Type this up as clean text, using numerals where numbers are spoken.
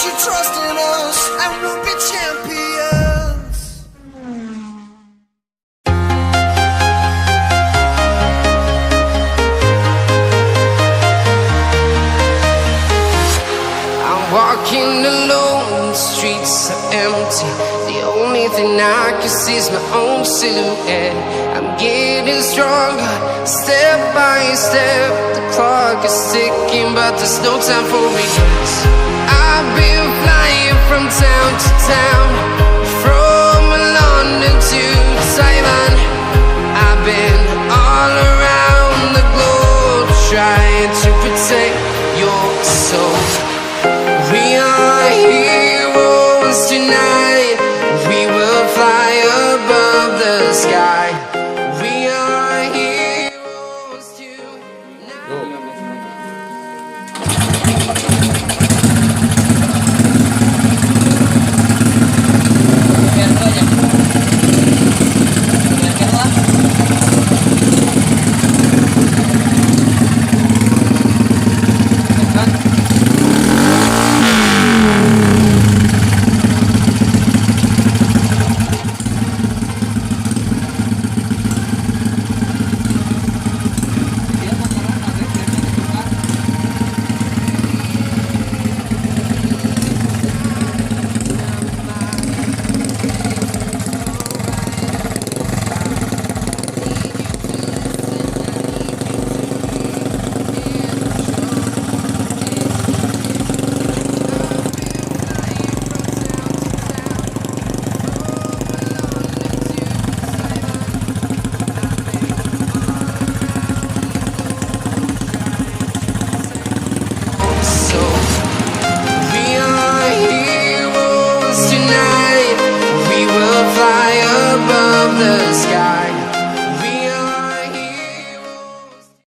your trust in us, and we'll be champions. I'm walking alone, the streets are empty. The only thing I can see is my own silhouette. I'm getting stronger, step by step. The clock is ticking, but there's no time for regrets. I've been flying from town to town, from London to Taiwan. I've been all around the globe, trying to protect your soul. We are heroes tonight.